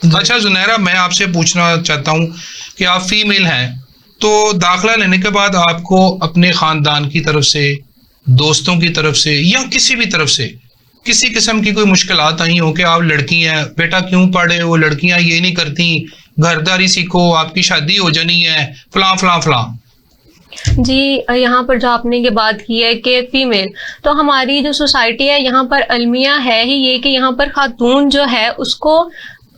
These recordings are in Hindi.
अच्छा जुनैरा, मैं आपसे पूछना चाहता हूँ कि आप फीमेल हैं, तो दाखिला लेने के बाद आपको अपने खानदान की तरफ से, दोस्तों की तरफ से या किसी भी तरफ से किसी किस्म की कोई मुश्किलात आई हो कि आप लड़की हैं, बेटा क्यों पढ़े हो, लड़कियां ये नहीं करती, घरदारी सीखो, आपकी शादी हो जानी है, फलां फलां फलां। जी, यहाँ पर जो आपने ये बात की है कि फीमेल, तो हमारी जो सोसाइटी है यहाँ पर अलमिया है ही ये कि यहाँ पर खातून जो है उसको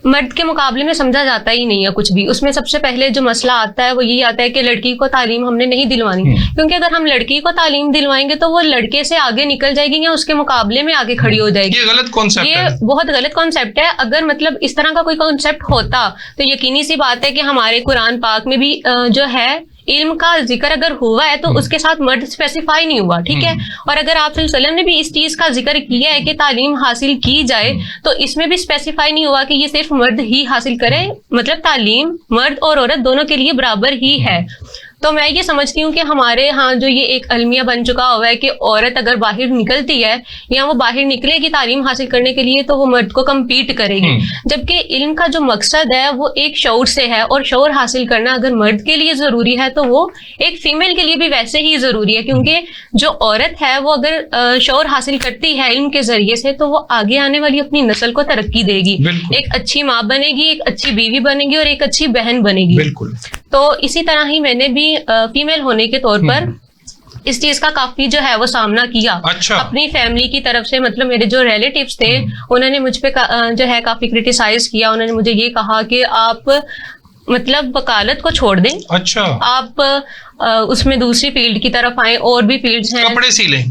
मर्द के मुकाबले में समझा जाता ही नहीं है कुछ भी। उसमें सबसे पहले जो मसला आता है वो यही आता है कि लड़की को तालीम हमने नहीं दिलवानी, क्योंकि अगर हम लड़की को तालीम दिलवाएंगे तो वो लड़के से आगे निकल जाएगी या उसके मुकाबले में आगे खड़ी हो जाएगी। ये गलत कॉन्सेप्ट है, ये बहुत गलत कॉन्सेप्ट है। अगर मतलब इस तरह का कोई कॉन्सेप्ट होता तो यकीनी सी बात है कि हमारे कुरान पाक में भी जो है इल्म का जिक्र अगर हुआ है तो उसके साथ मर्द स्पेसिफाई नहीं हुआ, ठीक है। और अगर आप सल्लल्लाहु अलैहि वसल्लम ने भी इस चीज का जिक्र किया है कि तालीम हासिल की जाए तो इसमें भी स्पेसिफाई नहीं हुआ कि ये सिर्फ मर्द ही हासिल करे, मतलब तालीम मर्द और औरत दोनों के लिए बराबर ही है। तो मैं ये समझती हूँ कि हमारे यहाँ जो ये एक अलमिया बन चुका हुआ है कि औरत अगर बाहर निकलती है या वो बाहर निकलेगी तालीम हासिल करने के लिए तो वो मर्द को कम्पीट करेगी, जबकि इल्म का जो मकसद है वो एक शऊर से है, और शऊर हासिल करना अगर मर्द के लिए जरूरी है तो वो एक फीमेल के लिए भी वैसे ही जरूरी है, क्योंकि जो औरत है वो अगर शऊर हासिल करती है इल्म के जरिए से तो वो आगे आने वाली अपनी नस्ल को तरक्की देगी, एक अच्छी माँ बनेगी, एक अच्छी बीवी बनेगी और एक अच्छी बहन बनेगी। बिल्कुल। तो इसी तरह ही मैंने भी फीमेल होने के तौर पर इस चीज का काफी जो है वो सामना किया। अच्छा। अपनी फैमिली की तरफ से, मतलब मेरे जो रिलेटिव्स थे उन्होंने मुझ पे जो है काफी क्रिटिसाइज किया। उन्होंने मुझे ये कहा कि आप मतलब वकालत को छोड़ दें, अच्छा, आप उसमें दूसरी फील्ड की तरफ आए, और भी फील्ड्स हैं, कपड़े सिलें।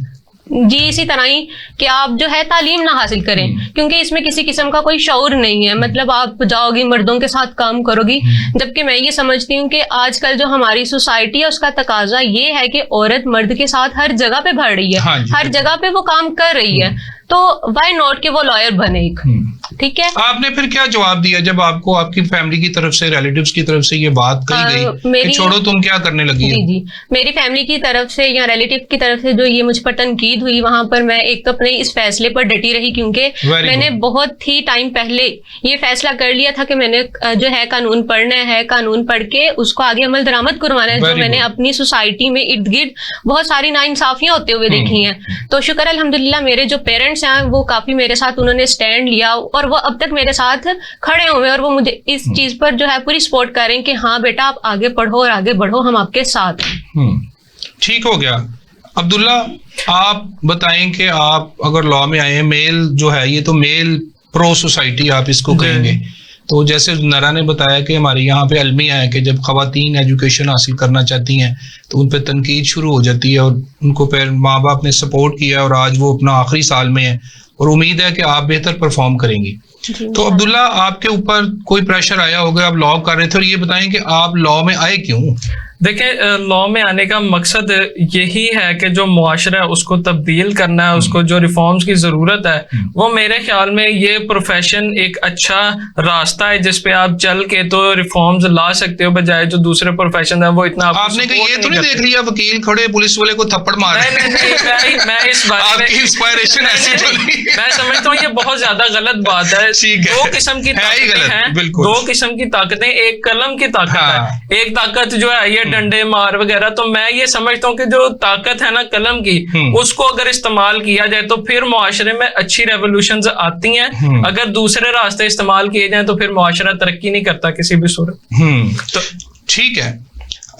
जी इसी तरह ही कि आप जो है तालीम ना हासिल करें, क्योंकि इसमें किसी किस्म का कोई शऊर नहीं है, मतलब आप जाओगी मर्दों के साथ काम करोगी। जबकि मैं ये समझती हूँ कि आजकल जो हमारी सोसाइटी है उसका तकाजा ये है कि औरत मर्द के साथ हर जगह पे बढ़ रही है, हाँ जी, हर जगह पे वो काम कर रही है, तो वाई नॉट कि वो लॉयर बने एक, ठीक है। आपने फिर क्या जवाब दिया जब आपको आपकी फैमिली की तरफ से, रिलेटिव्स की तरफ से ये बात कही गई कि छोड़ो तुम क्या करने लगी? जी जी, मेरी फैमिली की तरफ से या रिलेटिव की तरफ से जो ये मुझ पर तनकीद हुई, वहां पर मैं एक तो अपने इस फैसले पर डटी रही, क्योंकि मैंने बहुत ही टाइम पहले ये फैसला कर लिया था कि मैंने जो है कानून पढ़ना है, कानून पढ़ के उसको आगे अमल दरामद करवाना है। जो मैंने अपनी सोसाइटी में इर्द गिर्द बहुत सारी नाइंसाफियां होते हुए देखी हैं, तो शुक्र अल्हम्दुलिल्लाह मेरे जो पेरेंट्स हैं वो काफी मेरे साथ उन्होंने स्टैंड लिया और वो अब तक मेरे साथ खड़े हुए, और वो मुझे इस चीज पर जो है पूरी सपोर्ट कर रहे हैं कि हाँ बेटा आप आगे पढ़ो और आगे बढ़ो, हम आपके साथ हैं। ठीक हो गया। अब्दुल्ला, आप बताएं कि आप अगर लॉ में आए हैं, मेल जो है ये तो मेल प्रो सोसाइटी आप इसको कहेंगे, तो जैसे नरा ने बताया कि हमारे यहाँ पे अलमिया है कि जब खवातीन एजुकेशन हासिल करना चाहती हैं तो उन पर तनकीद शुरू हो जाती है, और उनको फिर माँ बाप ने सपोर्ट किया और आज वो अपना आखिरी साल में है और उम्मीद है कि आप बेहतर परफॉर्म करेंगी। तो अब्दुल्ला, आपके ऊपर कोई प्रेशर आया होगा, आप लॉ कर रहे थे, और ये बताएं कि आप लॉ में आए क्यों? देखिए, लॉ में आने का मकसद यही है कि जो मुआशरा है उसको तब्दील करना है, उसको जो रिफॉर्म्स की जरूरत है वो मेरे ख्याल में ये प्रोफेशन एक अच्छा रास्ता है जिसपे आप चल के तो रिफॉर्म्स ला सकते हो, बजाय जो दूसरे प्रोफेशन है वो इतना आपने ये तो नहीं देख लिया वकील खड़े पुलिस वाले को थप्पड़ मार रहे हैं। मैं इस बारे में इंस्पायरेशन ऐसी तो नहीं, मैं समझता हूँ ये बहुत ज्यादा गलत बात है। दो किस्म की ताकतें हैं, दो किस्म की ताकतें, एक कलम की ताकत है, एक ताकत जो है ये डंडे मार वगैरह। तो मैं ये समझता हूँ कि जो ताकत है ना कलम की, उसको अगर इस्तेमाल किया जाए तो फिर मुआशरे में अच्छी रेवोल्यूशंस आती हैं। अगर दूसरे रास्ते इस्तेमाल किए जाएं तो फिर मुआशरा तरक्की नहीं करता किसी भी सूरत। तो ठीक है।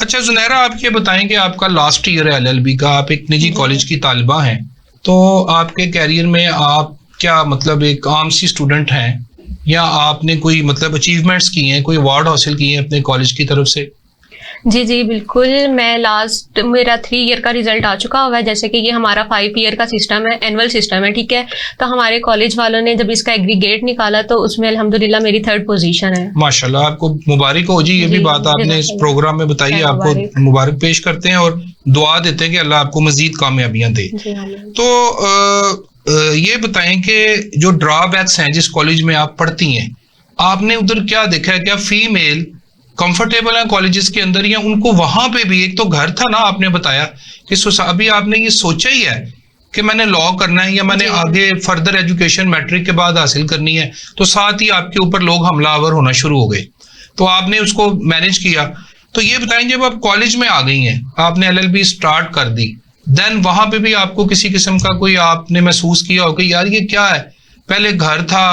अच्छा जुनैरा, आप ये बताएं कि आपका लास्ट ईयर है LLB का, आप एक निजी कॉलेज की तालिबा हैं, तो आपके कैरियर में आप क्या मतलब एक आम सी स्टूडेंट हैं या आपने कोई मतलब अचीवमेंट्स की हैं, कोई अवार्ड हासिल किए हैं अपने कॉलेज की तरफ से? जी जी बिल्कुल, मैं लास्ट मेरा 3 ईयर का रिजल्ट आ चुका हुआ है। जैसे कि ये हमारा 5 ईयर का सिस्टम है, एनुअल सिस्टम है, ठीक है। तो हमारे कॉलेज वालों ने जब इसका एग्रीगेट निकाला तो उसमें अल्हम्दुलिल्लाह मेरी 3rd पोजीशन है। माशाल्लाह, आपको मुबारक हो जी। ये भी बात आपने इस प्रोग्राम में बताई, आपको मुबारक पेश करते हैं और दुआ देते हैं कि अल्लाह आपको मजीद कामयाबियां दे। तो ये बताएं कि जो ड्रॉबैक्स हैं जिस कॉलेज में आप पढ़ती हैं, आपने उधर क्या देखा है? क्या फीमेल कंफर्टेबल है कॉलेजेस के अंदर, या उनको वहां पे भी, एक तो घर था ना आपने बताया कि अभी आपने ये सोचा ही है कि मैंने लॉ करना है या मैंने आगे फर्दर एजुकेशन मैट्रिक के बाद हासिल करनी है, तो साथ ही आपके ऊपर लोग हमलावर होना शुरू हो गए, तो आपने उसको मैनेज किया। तो ये बताएं, जब आप कॉलेज में आ गई हैं, आपने LLB स्टार्ट कर दी, देन वहां पे भी आपको किसी किस्म का कोई आपने महसूस किया हो कि यार ये क्या है, पहले घर था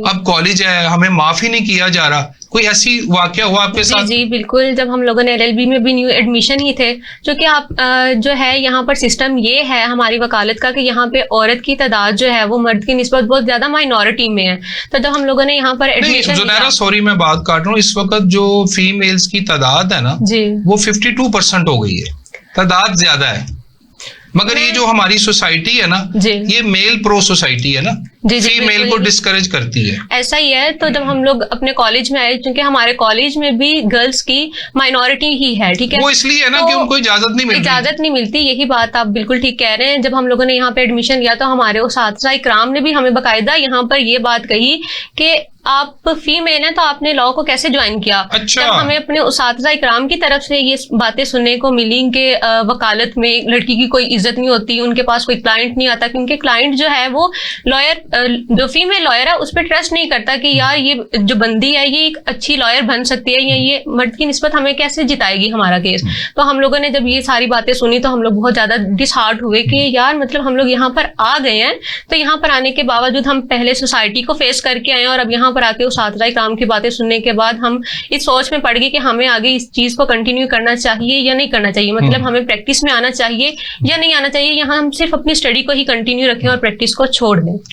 अब कॉलेज है, हमें माफ ही नहीं किया जा रहा, कोई ऐसी वाकया हुआ आपके साथ? जी बिल्कुल, जब हम लोगों ने LLB में भी न्यू एडमिशन ही थे, जो कि आप जो है यहाँ पर सिस्टम ये है हमारी वकालत का कि यहाँ पे औरत की तादाद जो है वो मर्द की निस्बत बहुत ज्यादा माइनॉरिटी में है। तो जब हम लोगों ने यहाँ पर एडमिशन, जुनैरा सॉरी मैं बात काट रहा हूँ, इस वक्त जो फीमेल्स की तादाद है ना जी वो 52% हो गई है, तादाद ज्यादा है, मगर ये जो हमारी सोसाइटी है ना ये मेल प्रो सोसाइटी है ना, फीमेल को डिस्करेज करती है। ऐसा ही है। तो जब हम लोग अपने कॉलेज में आए, क्योंकि हमारे कॉलेज में भी गर्ल्स की माइनॉरिटी ही है, ठीक है, वो इसलिए है ना कि उनको इजाजत नहीं मिलती। यही बात आप बिल्कुल ठीक कह रहे हैं। जब हम लोगों ने यहाँ पे एडमिशन लिया तो हमारे उस्ताद इकराम ने भी हमें बाकायदा यहाँ पर ये बात कही कि आप फीमेल हैं तो आपने लॉ को कैसे ज्वाइन किया। अच्छा। जब हमें अपने उस्ताद इकराम की तरफ से ये बातें सुनने को मिली कि वकालत में लड़की की कोई इज्जत नहीं होती, उनके पास कोई क्लाइंट नहीं आता, क्योंकि क्लाइंट जो है वो लॉयर, जो फीमेल लॉयर है उस पर ट्रस्ट नहीं करता कि यार ये जो बंदी है ये एक अच्छी लॉयर बन सकती है, या ये मर्द की निस्बत हमें कैसे जिताएगी हमारा केस। तो हम लोगों ने जब ये सारी बातें सुनी तो हम लोग बहुत ज्यादा डिसहार्ट हुए कि यार मतलब हम लोग यहाँ पर आ गए हैं, तो यहाँ पर आने के बावजूद हम पहले सोसाइटी को फेस करके आए और अब यहाँ पर आके उस्ताद इकराम की बातें सुनने के बाद हम इस सोच में पड़ गए कि हमें आगे इस चीज को कंटिन्यू करना चाहिए या नहीं करना चाहिए, मतलब हमें प्रैक्टिस में आना चाहिए या नहीं आना चाहिए, यहाँ हम सिर्फ अपनी स्टडी को ही कंटिन्यू रखें और प्रैक्टिस को छोड़ दें।